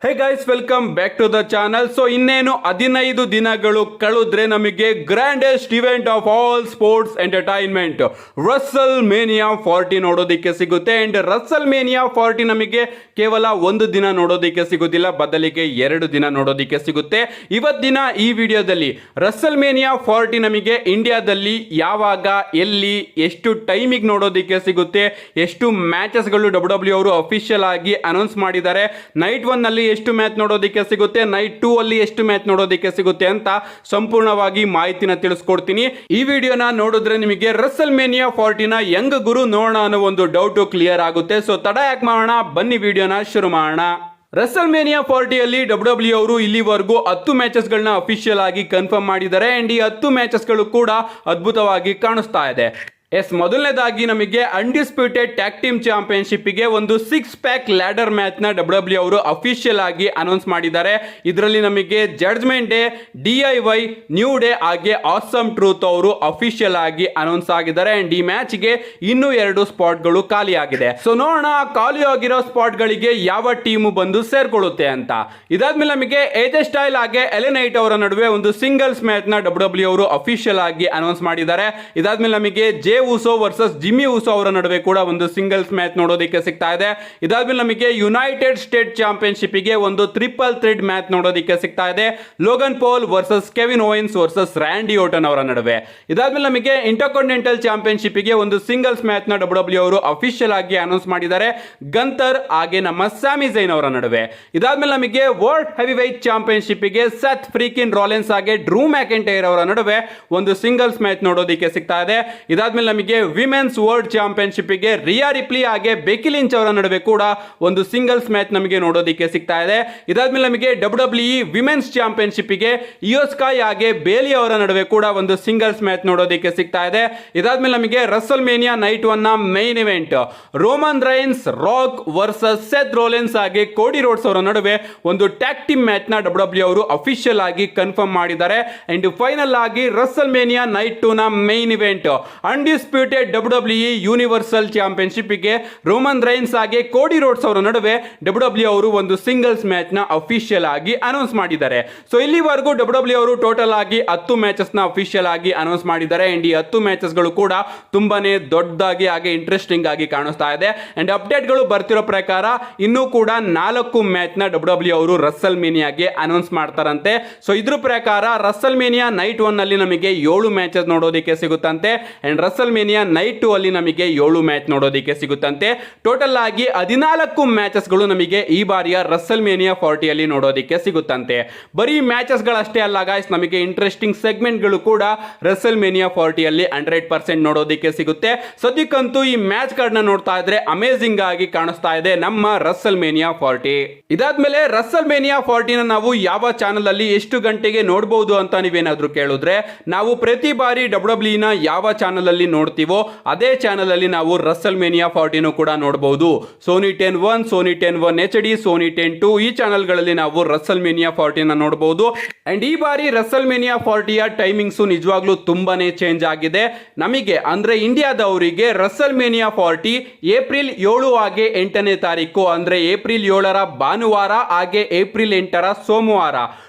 Hey guys, welcome back to the channel. So ಇನ್ನೇನು 15 ದಿನಗಳು ಕಳೆದ್ರೆ ನಮಗೆ grandest event of all sports entertainment WrestleMania 40 ನೋಡೋದಕ್ಕೆ ಸಿಗುತ್ತೆ. ಅಂಡ್ ರಸಲ್ ಮೇನಿಯಾ 40 ನಮಗೆ ಕೇವಲ ಒಂದು ದಿನ ನೋಡೋದಕ್ಕೆ ಸಿಗೋದಿಲ್ಲ, ಬದಲಿಗೆ 2 ದಿನ ನೋಡೋದಕ್ಕೆ ಸಿಗುತ್ತೆ. ಇವತ್ತಿನ ಈ ವಿಡಿಯೋದಲ್ಲಿ ರಸಲ್ ಮೇನಿಯಾ 40 ನಮಗೆ ಇಂಡಿಯಾದಲ್ಲಿ ಯಾವಾಗ, ಎಲ್ಲಿ, ಎಷ್ಟು ಟೈಮಿಗೆ ನೋಡೋದಕ್ಕೆ ಸಿಗುತ್ತೆ, ಎಷ್ಟು ಮ್ಯಾಚಸ್ಗಳು ಡಬ್ಲ್ಯೂ ಅವರು ಅಫಿಷಿಯಲ್ ಆಗಿ ಅನೌನ್ಸ್ ಮಾಡಿದ್ದಾರೆ, ನೈಟ್ 1 ನಲ್ಲಿ ಎಷ್ಟು ಮ್ಯಾಚ್ ನೋಡೋದಕ್ಕೆ ಸಿಗುತ್ತೆ, ನೈಟ್ 2 ಅಲ್ಲಿ ಎಷ್ಟು ಮ್ಯಾಚ್ ನೋಡೋದಕ್ಕೆ ಸಿಗುತ್ತೆ ಅಂತ ಸಂಪೂರ್ಣವಾಗಿ ಮಾಹಿತಿನ ತಿಳಿಸ್ಕೊಡ್ತೀನಿ. ಈ ವಿಡಿಯೋನ ನೋಡಿದ್ರೆ ನಿಮಗೆ ರಸಲ್ ಮೇನಿಯಾ 40 ನ ಯಂಗ್ ಗುರು ನೋಡೋಣ ಅನ್ನೋ ಒಂದು ಡೌಟ್ ಕ್ಲಿಯರ್ ಆಗುತ್ತೆ. ಸೊ ತಡ ಯಾಕೆ ಮಾಡೋಣ, ಬನ್ನಿ ವಿಡಿಯೋನ ಶುರು ಮಾಡೋಣ. ರಸಲ್ ಮೇನಿಯಾ 40 ಅಲ್ಲಿ ಡಬ್ಲ್ಯೂ ಅವರು ಇಲ್ಲಿವರೆಗೂ 10 ಮ್ಯಾಚಸ್ಗಳನ್ನ ಅಫಿಷಿಯಲ್ ಆಗಿ ಕನ್ಫರ್ಮ್ ಮಾಡಿದ್ದಾರೆ. ಅಂಡ್ ಈ 10 ಮ್ಯಾಚಸ್ಗಳು ಕೂಡ ಅದ್ಭುತವಾಗಿ ಕಾಣಿಸ್ತಾ ಇದೆ. ಮೊದಲನೇದಾಗಿ ನಮಗೆ ಅನ್ಡಿಸ್ಪ್ಯೂಟೆಡ್ ಟ್ಯಾಗ್ ಟೀಮ್ ಚಾಂಪಿಯನ್ಶಿಪ್ಗೆ ಒಂದು 6 ಪ್ಯಾಕ್ ಲ್ಯಾಡರ್ ಮ್ಯಾಚ್ ನ ಡಬ್ಲ್ಯೂ ಅವರು ಅಫಿಷಿಯಲ್ ಆಗಿ ಅನೌನ್ಸ್ ಮಾಡಿದ್ದಾರೆ. ಇದರಲ್ಲಿ ನಮಗೆ judgment day, DIY, new day ಹಾಗೆ ಆಸಮ್ ಟ್ರೂತ್ ಅವರು ಅಫಿಷಿಯಲ್ ಆಗಿ ಅನೌನ್ಸ್ ಆಗಿದ್ದಾರೆ. ಅಂಡ್ ಈ ಮ್ಯಾಚ್ ಗೆ ಇನ್ನೂ 2 ಸ್ಪಾಟ್ಗಳು ಖಾಲಿ ಆಗಿದೆ. ಸೊ ನೋಡೋಣ ಖಾಲಿ ಆಗಿರೋ ಸ್ಪಾಟ್ ಗಳಿಗೆ ಯಾವ ಟೀಮು ಬಂದು ಸೇರ್ಕೊಳ್ಳುತ್ತೆ ಅಂತ. ಇದಾದ್ಮೇಲೆ ನಮಗೆ AJ ಸ್ಟೈಲ್ ಹಾಗೆ LA ನೈಟ್ ಅವರ ನಡುವೆ ಒಂದು ಸಿಂಗಲ್ಸ್ ಮ್ಯಾಚ್ ನ ಡಬ್ಲ್ಯೂ ಅವರು ಅಫಿಷಿಯಲ್ ಆಗಿ ಅನೌನ್ಸ್ ಮಾಡಿದ್ದಾರೆ. ಇದಾದ್ಮೇಲೆ ನಮಗೆ ಜೆ ಉಸೋ ವರ್ಸಸ್ ಜಿಮ್ಮಿ ಉಸೋ ಅವರ ನಡುವೆ ಕೂಡ ಒಂದು ಸಿಂಗಲ್ಸ್ ಮ್ಯಾಚ್ ನೋಡೋದಕ್ಕೆ ಸಿಗ್ತಾ ಇದೆ. ಇದಾದ್ಮೇಲೆ ನಮಗೆ ಯುನೈಟೆಡ್ ಸ್ಟೇಟ್ ಚಾಂಪಿಯನ್ಶಿಪ್ ಗೆ ಒಂದು ಟ್ರಿಪಲ್ ಥ್ರೆಡ್ ಮ್ಯಾಚ್ ನೋಡೋದಕ್ಕೆ ಸಿಗ್ತಾ ಇದೆ. Logan Paul versus Kevin Owens versus Randy Orton ಅವರ ನಡುವೆ. ಇದಾದ್ಮೇಲೆ ನಮಗೆ ಇಂಟರ್ಕಾಂಟಿನೆಂಟಲ್ ಚಾಂಪಿಯನ್ಶಿಪ್ ಗೆ ಒಂದು ಸಿಂಗಲ್ಸ್ ಮ್ಯಾಚ್ ನ ಡಬ್ಲ್ಯೂ ಅವರು ಅಫಿಷಿಯಲ್ ಆಗಿ ಅನೌನ್ಸ್ ಮಾಡಿದ್ದಾರೆ. ಗಂತರ್ ಹಾಗೆ ನಮ್ಮ ಸ್ಯಾಮಿ ಝೈನ್ ಅವರ ನಡುವೆ. ಇದಾದ್ಮೇಲೆ ನಮಗೆ ವರ್ಲ್ಡ್ ಹೆವಿ ವೈಟ್ ಚಾಂಪಿಯನ್ಶಿಪ್ ಗೆ ಸೆತ್ ಫ್ರೀಕಿನ್ ರಾಲಿನ್ಸ್ ಹಾಗೆ ಡ್ರೂ ಮ್ಯಾಕೆಂಟೈರ್ ಅವರ ನಡುವೆ ಒಂದು ಸಿಂಗಲ್ಸ್ ಮ್ಯಾಚ್ ನೋಡೋದಕ್ಕೆ ಸಿಗ್ತಾ ಇದೆ. ಇದಾದ್ಮೇಲೆ ನಮಗೆ ವಿಮೆನ್ಸ್ ವರ್ಲ್ಡ್ ಚಾಂಪಿಯನ್ಶಿಪ್ ಗೆ ರಿಯಾ ರಿಪ್ಲಿ ಹಾಗೆ ಬೆಕಿ ಲಿಂಚ್ ಅವರ ನಡುವೆ ಕೂಡ ಒಂದು ಸಿಂಗಲ್ಸ್ ಮ್ಯಾಚ್ ನಮಗೆ ನೋಡೋದಕ್ಕೆ ಸಿಗ್ತಾ ಇದೆ. ಇದಾದ್ಮೇಲೆ ನಮಗೆ WWE ವಿಮೆನ್ಸ್ ಚಾಂಪಿಯನ್ಶಿಪ್ ಗೆ ಇಯೋ ಸ್ಕೈ ಹಾಗೆ ಬೇಲಿ ಅವರ ನಡುವೆ ಕೂಡ ಒಂದು ಸಿಂಗಲ್ಸ್ ಮ್ಯಾಚ್ ನೋಡೋದಕ್ಕೆ ಸಿಗ್ತಾ ಇದೆ. ಇದಾದ್ಮೇಲೆ ನಮಗೆ ರಸಲ್ ಮೇನಿಯಾ ನೈಟ್ 1 ನ main event Roman Reigns, rock versus Seth Rollins ಹಾಗೆ ಕೋಡಿ ರೋಡ್ಸ್ ಅವರ ನಡುವೆ ಒಂದು ಟ್ಯಾಗ್ ಟೀಮ್ ಮ್ಯಾಚ್ ನ ಡಬ್ಲ್ಯೂ ಅವರು ಅಫಿಷಿಯಲ್ ಆಗಿ ಕನ್ಫರ್ಮ್ ಮಾಡಿದ್ದಾರೆ. ಅಂಡ್ ಫೈನಲ್ ಆಗಿ ರಸಲ್ ಮೇನಿಯಾ ನೈಟ್ 2 ನ main event undisputed WWE universal championship ಗೆ ರೋಮನ್ ರೈನ್ಸ್ ಹಾಗೆ ಕೋಡಿ ರೋಡ್ಸ್ ಅವರ ನಡುವೆ ಡಬ್ಲ್ಯೂ ಅವರು ಒಂದು ಸಿಂಗಲ್ಸ್ ಮ್ಯಾಚ್ ನ ಅಫಿಷಿಯಲ್ ಆಗಿ ಅನೌನ್ಸ್ ಮಾಡಿದ್ದಾರೆ. ಸೊ ಇಲ್ಲಿವರೆಗೂ ಡಬ್ಲ್ಯೂ ಅವರು ಟೋಟಲ್ ಆಗಿ 10 ಮ್ಯಾಚಸ್ ನ ಅಫಿಷಿಯಲ್ ಆಗಿ ಅನೌನ್ಸ್ ಮಾಡಿದ್ದಾರೆ. ಅಂಡ್ ಈ 10 ಮ್ಯಾಚಸ್ ಗಳು ಕೂಡ ತುಂಬಾನೇ ದೊಡ್ಡದಾಗಿ ಹಾಗೆ ಇಂಟ್ರೆಸ್ಟಿಂಗ್ ಆಗಿ ಕಾಣಿಸ್ತಾ ಇದೆ. ಅಂಡ್ ಅಪ್ಡೇಟ್ ಗಳು ಬರ್ತಿರೋ ಪ್ರಕಾರ ಇನ್ನೂ ಕೂಡ 4 ಮ್ಯಾಚ್ ನ ಡಬ್ಲ್ಯೂ ಅವರು ರಸಲ್ ಮೇನಿಯಾಗೆ ಅನೌನ್ಸ್ ಮಾಡ್ತಾರಂತೆ. ಸೊ ಇದ್ರ ಪ್ರಕಾರ ರಸಲ್ ಮೇನಿಯಾ ನೈಟ್ 1 ನಲ್ಲಿ ನಮಗೆ 7 ಮ್ಯಾಚಸ್ ನೋಡೋದಕ್ಕೆ ಸಿಗುತ್ತಂತೆ. ಅಂಡ್ ರಸಲ್ ಮೇನಿಯಾ ನೈಟ್ 2 ಅಲ್ಲಿ ನಮಗೆ 7 ಮ್ಯಾಚ್ ನೋಡೋದಕ್ಕೆ ಸಿಗುತ್ತಂತೆ. ಟೋಟಲ್ ಆಗಿ 14 ಮ್ಯಾಚಸ್ ಗಳು ನಮಗೆ ಈ ಬಾರಿಯ ರಸಲ್ ಮೇನಿಯಾ 40 ಅಲ್ಲಿ ನೋಡೋದಕ್ಕೆ ಸಿಗುತ್ತಂತೆ. ಬರೀ ಮ್ಯಾಚಸ್ ಗಳಷ್ಟೇ ಅಲ್ಲ ಗಾಯ್ಸ್, ನಮಗೆ ಇಂಟ್ರೆಸ್ಟಿಂಗ್ ಸೆಗ್ಮೆಂಟ್ ಗಳು ಕೂಡ ರಸಲ್ ಮೇನಿಯಾ 40 ಅಲ್ಲಿ 100% ನೋಡೋದಕ್ಕೆ ಸಿಗುತ್ತೆ. ಸದ್ಯಕ್ಕಂತೂ ಈ ಮ್ಯಾಚ್ ಗಳನ್ನ ನೋಡ್ತಾ ಇದ್ರೆ ಅಮೇಜಿಂಗ್ ಆಗಿ ಕಾಣಿಸ್ತಾ ಇದೆ ನಮ್ಮ ರಸಲ್ ಮೇನಿಯಾ 40. ಇದಾದ್ಮೇಲೆ ರಸಲ್ ಮೇನಿಯಾ 40 ನ ನಾವು ಯಾವ ಚಾನಲ್ ಅಲ್ಲಿ ಎಷ್ಟು ಗಂಟೆಗೆ ನೋಡಬಹುದು ಅಂತ ನೀವೇನಾದ್ರೂ ಕೇಳಿದ್ರೆ, ನಾವು ಪ್ರತಿ ಬಾರಿ ಡಬ್ಲ್ಯೂ ನ ಯಾವ ಚಾನಲ್ ಅಲ್ಲಿ ನೋಡ್ತೀವೋ ಅದೇ ಚಾನಲ್ ಅಲ್ಲಿ ನಾವು ರಸಲ್ ಮೇನಿಯಾ 40 ಕೂಡ ನೋಡಬಹುದು. ಸೋನಿ 10-1, ಸೋನಿ 10-1 HD, ಸೋನಿ 10-2 ಈ ಚಾನಲ್ ಗಳಲ್ಲಿ ನಾವು ರಸಲ್ ಮೇನಿಯಾ 40 ನ ನೋಡಬಹುದು. ಅಂಡ್ ಈ ಬಾರಿ ರಸಲ್ ಮೇನಿಯಾ 40 ಯ ಟೈಮಿಂಗ್ಸ್ ನಿಜವಾಗ್ಲೂ ತುಂಬಾನೇ ಚೇಂಜ್ ಆಗಿದೆ. ನಮಗೆ ಅಂದ್ರೆ ಇಂಡಿಯಾದವರಿಗೆ ರಸಲ್ ಮೇನಿಯಾ 40 ಏಪ್ರಿಲ್ 7 ಹಾಗೆ 8ನೇ ತಾರೀಕು ಅಂದ್ರೆ ಏಪ್ರಿಲ್ 7ರ ಭಾನುವಾರ ಹಾಗೆ ಏಪ್ರಿಲ್ 8ರ ಸೋಮವಾರ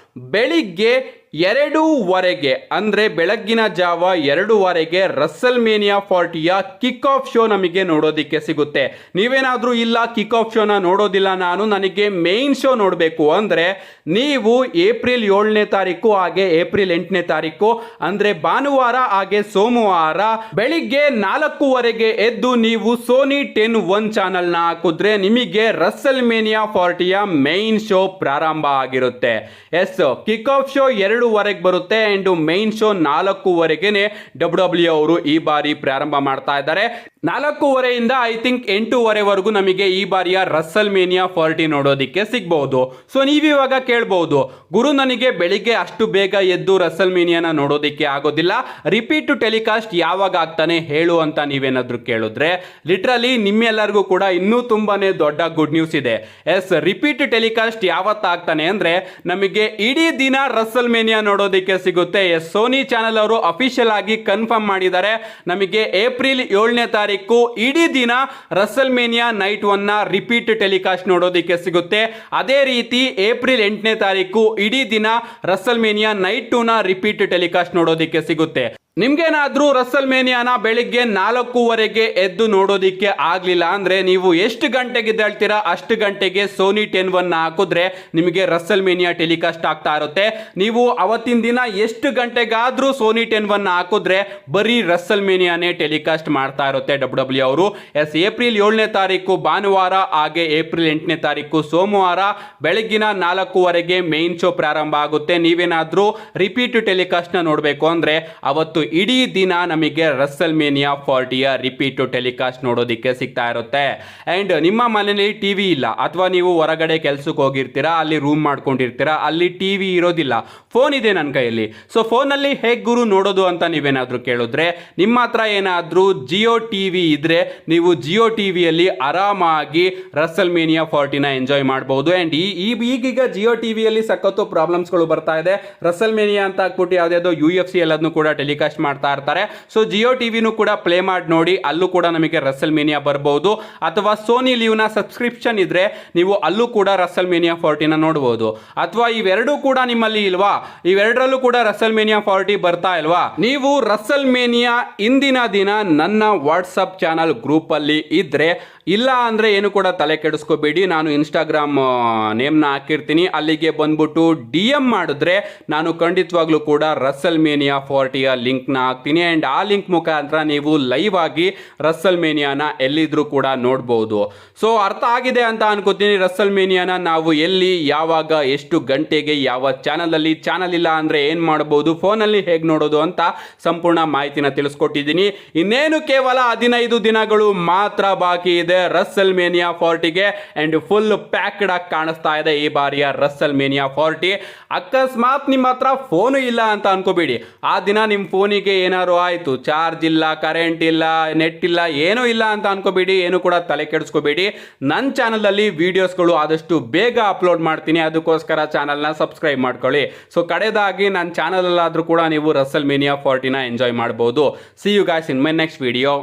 ಬೆಳಿಗ್ಗೆ 2:00 ಅಂದ್ರೆ ಬೆಳಗ್ಗಿನ ಜಾವ 2:00 ರಸಲ್ ಮೇನಿಯಾ 40 ಯ ಕಿಕ್ ಆಫ್ ಶೋ ನಮಗೆ ನೋಡೋದಿಕ್ಕೆ ಸಿಗುತ್ತೆ. ನೀವೇನಾದ್ರೂ ಇಲ್ಲ ಕಿಕ್ ಆಫ್ ಶೋನ ನೋಡೋದಿಲ್ಲ, ನನಗೆ ಮೇನ್ ಶೋ ನೋಡಬೇಕು ಅಂದ್ರೆ ನೀವು ಏಪ್ರಿಲ್ 7ನೇ ತಾರೀಕು ಹಾಗೆ ಏಪ್ರಿಲ್ 8ನೇ ತಾರೀಕು ಅಂದ್ರೆ ಭಾನುವಾರ ಹಾಗೆ ಸೋಮವಾರ ಬೆಳಿಗ್ಗೆ 4:00 ಎದ್ದು ನೀವು ಸೋನಿ 10-1 ಚಾನಲ್ ನ ಹಾಕಿದ್ರೆ ನಿಮಗೆ ರಸಲ್ ಮೇನಿಯಾ 40 ಯ ಮೇನ್ ಶೋ ಪ್ರಾರಂಭ ಆಗಿರುತ್ತೆ. ಎಸ್, ಕಿಕ್ ಆಫ್ ಶೋ 2:00 ಬರುತ್ತೆ. ಅಂಡ್ ಮೈನ್ ಶೋ 4:00 ಡಬ್ಲ್ಯೂ ಅವರು ಈ ಬಾರಿ ಪ್ರಾರಂಭ ಮಾಡ್ತಾ ಇದ್ದಾರೆ. 4:30 ಇಂದ ಐ ಥಿಂಕ್ 8:00 ವರೆಗೂ ನಮಗೆ ಈ ಬಾರಿಯ ರಸಲ್ ಮೇನಿಯಾ 40 ನೋಡೋದಿಕ್ಕೆ ಸಿಗಬಹುದು. ಸೊ ನೀವಿವಾಗ ಕೇಳಬಹುದು, ಗುರು ನನಗೆ ಬೆಳಿಗ್ಗೆ ಅಷ್ಟು ಬೇಗ ಎದ್ದು ರಸಲ್ ಮೇನಿಯಾನ ನೋಡೋದಿಕ್ಕೆ ಆಗೋದಿಲ್ಲ, ರಿಪೀಟ್ ಟೆಲಿಕಾಸ್ಟ್ ಯಾವಾಗ ಆಗ್ತಾನೆ ಹೇಳು ಅಂತ ನೀವೇನಾದ್ರೂ ಕೇಳಿದ್ರೆ, ಲಿಟ್ರಲಿ ನಿಮ್ಮೆಲ್ಲರಿಗೂ ಕೂಡ ಇನ್ನೂ ತುಂಬಾನೇ ದೊಡ್ಡ ಗುಡ್ ನ್ಯೂಸ್ ಇದೆ. ಎಸ್, ರಿಪೀಟ್ ಟೆಲಿಕಾಸ್ಟ್ ಯಾವತ್ತ ಆಗ್ತಾನೆ ಅಂದ್ರೆ ನಮಗೆ ಇಡೀ ದಿನ ರಸಲ್ ಮೇನಿಯಾ ನೋಡೋದಿಕ್ಕೆ ಸಿಗುತ್ತೆ. ಎಸ್, ಸೋನಿ ಚಾನೆಲ್ ಅವರು ಅಫಿಷಿಯಲ್ ಆಗಿ ಕನ್ಫರ್ಮ್ ಮಾಡಿದ್ದಾರೆ. ನಮಗೆ ಏಪ್ರಿಲ್ 7ನೇ ತಾರೀಕು ತಾರೀಕು ಇಡೀ ದಿನ Russell mania night 1 repeat telecast ನೋಡೋದಕ್ಕೆ ಸಿಗುತ್ತೆ. ಅದೇ ರೀತಿ ಏಪ್ರಿಲ್ 8ನೇ ತಾರೀಕು ಇಡೀ ದಿನ Russell mania night 2 repeat telecast ನೋಡೋದಕ್ಕೆ ಸಿಗುತ್ತೆ. ನಿಮ್ಗೇನಾದ್ರೂ ರಸಲ್ ಮೇನಿಯಾನ ಬೆಳಿಗ್ಗೆ 4:15ಗೆ ಎದ್ದು ನೋಡೋದಿಕ್ಕೆ ಆಗ್ಲಿಲ್ಲ ಅಂದ್ರೆ ನೀವು ಎಷ್ಟು ಗಂಟೆಗೆ ಎದ್ದೇಳ್ತೀರಾ ಅಷ್ಟು ಗಂಟೆಗೆ ಸೋನಿ 10 ಹಾಕಿದ್ರೆ ನಿಮಗೆ ರಸಲ್ ಮೇನಿಯಾ ಟೆಲಿಕಾಸ್ಟ್ ಆಗ್ತಾ ಇರುತ್ತೆ. ನೀವು ಅವತ್ತಿನ ದಿನ ಎಷ್ಟು ಗಂಟೆಗಾದ್ರೂ ಸೋನಿ 10 ಹಾಕಿದ್ರೆ ಬರೀ ರಸಲ್ ಮೇನಿಯಾನೇ ಟೆಲಿಕಾಸ್ಟ್ ಮಾಡ್ತಾ ಇರುತ್ತೆ WWE ಅವರು. ಏಪ್ರಿಲ್ 7ನೇ ತಾರೀಕು ಭಾನುವಾರ ಹಾಗೆ ಏಪ್ರಿಲ್ 8ನೇ ತಾರೀಕು ಸೋಮವಾರ ಬೆಳಗ್ಗಿನ 4:15ಗೆ ಮೇನ್ ಶೋ ಪ್ರಾರಂಭ ಆಗುತ್ತೆ. ನೀವೇನಾದ್ರೂ ರಿಪೀಟ್ ಟೆಲಿಕಾಸ್ಟ್ ನ ನೋಡಬೇಕು ಅಂದ್ರೆ ಅವತ್ತು ಇಡೀ ದಿನ ನಮಗೆ ರಸಲ್ ಮೇನಿಯಾ 40ಯ ರಿಪೀಟ್ ಟೆಲಿಕಾಸ್ಟ್ ನೋಡೋದಿಕ್ಕೆ ಸಿಗ್ತಾ ಇರುತ್ತೆ. ಅಂಡ್ ನಿಮ್ಮ ಮನೆಯಲ್ಲಿ ಟಿವಿ ಇಲ್ಲ ಅಥವಾ ನೀವು ಹೊರಗಡೆ ಕೆಲ್ಸಕ್ಕೆ ಹೋಗಿರ್ತೀರಾ, ಅಲ್ಲಿ ರೂಮ್ ಮಾಡ್ಕೊಂಡಿರ್ತೀರಾ, ಅಲ್ಲಿ ಟಿವಿ ಇರೋದಿಲ್ಲ, ಫೋನ್ ಇದೆ ನನ್ನ ಕೈಯಲ್ಲಿ. ಸೊ ಫೋನಲ್ಲಿ ಹೇಗೆ ಗುರು ನೋಡೋದು ಅಂತ ನೀವೇನಾದ್ರೂ ಕೇಳಿದ್ರೆ ನಿಮ್ಮ ಹತ್ರ ಏನಾದ್ರೂ ಜಿಯೋ ಟಿವಿ ಇದ್ರೆ ನೀವು ಜಿಯೋ ಟಿವಿಯಲ್ಲಿ ಆರಾಮಾಗಿ ರಸಲ್ ಮೇನಿಯಾ 40ನ ಎಂಜಾಯ್ ಮಾಡಬಹುದು. ಅಂಡ್ ಈಗೀಗ ಜಿಯೋ ಟಿವಿಯಲ್ಲಿ ಸಖತ್ತು ಪ್ರಾಬ್ಲಮ್ಸ್ಗಳು ಬರ್ತಾ ಇದೆ. ರಸಲ್ ಮೇನಿಯಾ ಅಂತ ಹಾಕ್ಬಿಟ್ಟು ಯಾವುದಾದ್ರು UFC ಎಲ್ಲದನ್ನು ಕೂಡ ಟೆಲಿಕಾಸ್ಟ್ ಮಾಡ್ತಾ ಇರ್ತಾರೆ. ಸೊ ಜಿಯೋ ಟಿವಿನೂ ಕೂಡ ಪ್ಲೇ ಮಾಡಿ ನೋಡಿ, ಅಲ್ಲೂ ಕೂಡ ನಮಗೆ ರಸಲ್ ಮೇನಿಯಾ ಬರಬಹುದು. ಅಥವಾ ಸೋನಿ ಲಿವ್ನ ಸಬ್ಸ್ಕ್ರಿಪ್ಷನ್ ಇದ್ರೆ ನೀವು ಅಲ್ಲೂ ಕೂಡ ರಸಲ್ ಮೇನಿಯಾ 40ನ ನೋಡಬಹುದು. ಅಥವಾ ಇವೆರಡೂ ಕೂಡ ನಿಮ್ಮಲ್ಲಿ ಇಲ್ವಾ, ಇವೆರಡರಲ್ಲೂ ಕೂಡ ರಸಲ್ ಮೇನಿಯಾ 40 ಬರ್ತಾ ಇಲ್ವಾ, ನೀವು ರಸಲ್ ಮೇನಿಯಾ ಇಂದಿನ ದಿನ ನನ್ನ ವಾಟ್ಸಪ್ ಚಾನಲ್ ಗ್ರೂಪ್ ಅಲ್ಲಿ ಇದ್ರೆ, ಇಲ್ಲ ಅಂದ್ರೆ ಏನು ಕೂಡ ತಲೆ ಕೆಡಿಸ್ಕೋಬೇಡಿ, ನಾನು ಇನ್ಸ್ಟಾಗ್ರಾಮ್ ನೇಮ್ನ ಹಾಕಿರ್ತೀನಿ, ಅಲ್ಲಿಗೆ ಬಂದ್ಬಿಟ್ಟು DM ಮಾಡಿದ್ರೆ ನಾನು ಖಂಡಿತವಾಗ್ಲೂ ಕೂಡ ರಸಲ್ ಮೇನಿಯಾ 40ಯ ಲಿಂಕ್ನ ಹಾಕ್ತೀನಿ. ಆ್ಯಂಡ್ ಆ ಲಿಂಕ್ ಮುಖಾಂತರ ನೀವು ಲೈವ್ ಆಗಿ ರಸಲ್ ಮೇನಿಯಾನ ಎಲ್ಲಿದ್ರೂ ಕೂಡ ನೋಡ್ಬೋದು. ಸೊ ಅರ್ಥ ಆಗಿದೆ ಅಂತ ಅನ್ಕೋತೀನಿ. ರಸಲ್ ಮೇನಿಯಾನ ನಾವು ಎಲ್ಲಿ, ಯಾವಾಗ, ಎಷ್ಟು ಗಂಟೆಗೆ, ಯಾವ ಚಾನಲಲ್ಲಿ, ಚಾನಲ್ ಇಲ್ಲ ಅಂದರೆ ಏನು ಮಾಡ್ಬೋದು, ಫೋನಲ್ಲಿ ಹೇಗೆ ನೋಡೋದು ಅಂತ ಸಂಪೂರ್ಣ ಮಾಹಿತಿನ ತಿಳಿಸ್ಕೊಟ್ಟಿದ್ದೀನಿ. ಇನ್ನೇನು ಕೇವಲ 15 ದಿನಗಳು ಮಾತ್ರ ಬಾಕಿ ಇದೆ ರಸಲ್ ಮೇನಿಯಾ 40ಗೆ. ಅಂಡ್ ಫುಲ್ ಪ್ಯಾಕ್ಡ್ ಆಗಿ ಕಾಣಿಸ್ತಾ ಇದೆ ಈ ಬಾರಿಯ ರಸಲ್ ಮೇನಿಯಾ 40. ಅಕಸ್ಮಾತ್ ನಿಮ್ಮ ಹತ್ರ ಫೋನು ಇಲ್ಲ ಅಂತ ಅನ್ಕೋಬೇಡಿ, ಆ ದಿನ ನಿಮ್ಮ ಫೋನಿಗೆ ಏನಾದ್ರು ಆಯ್ತು, ಚಾರ್ಜ್ ಇಲ್ಲ, ಕರೆಂಟ್ ಇಲ್ಲ, ನೆಟ್ ಇಲ್ಲ, ಏನೂ ಇಲ್ಲ ಅಂತ ಅನ್ಕೋಬೇಡಿ, ಏನು ಕೂಡ ತಲೆ ಕೆಡಿಸ್ಕೋಬೇಡಿ. ನನ್ನ ಚಾನಲಲ್ಲಿ ವಿಡಿಯೋಸ್ಗಳು ಆದಷ್ಟು ಬೇಗ ಅಪ್ಲೋಡ್ ಮಾಡ್ತೀನಿ, ಅದಕ್ಕೋಸ್ಕರ ಚಾನಲ್ನ ಸಬ್ಸ್ಕ್ರೈಬ್ ಮಾಡ್ಕೊಳ್ಳಿ. ಸೊ ಕಡೆದಾಗಿ ನನ್ನ ಚಾನಲಲ್ಲಾದರೂ ಕೂಡ ನೀವು ರಸಲ್ ಮೇನಿಯಾ 40ನ ಎಂಜಾಯ್ ಮಾಡ್ಬೋದು. See you guys in my next video.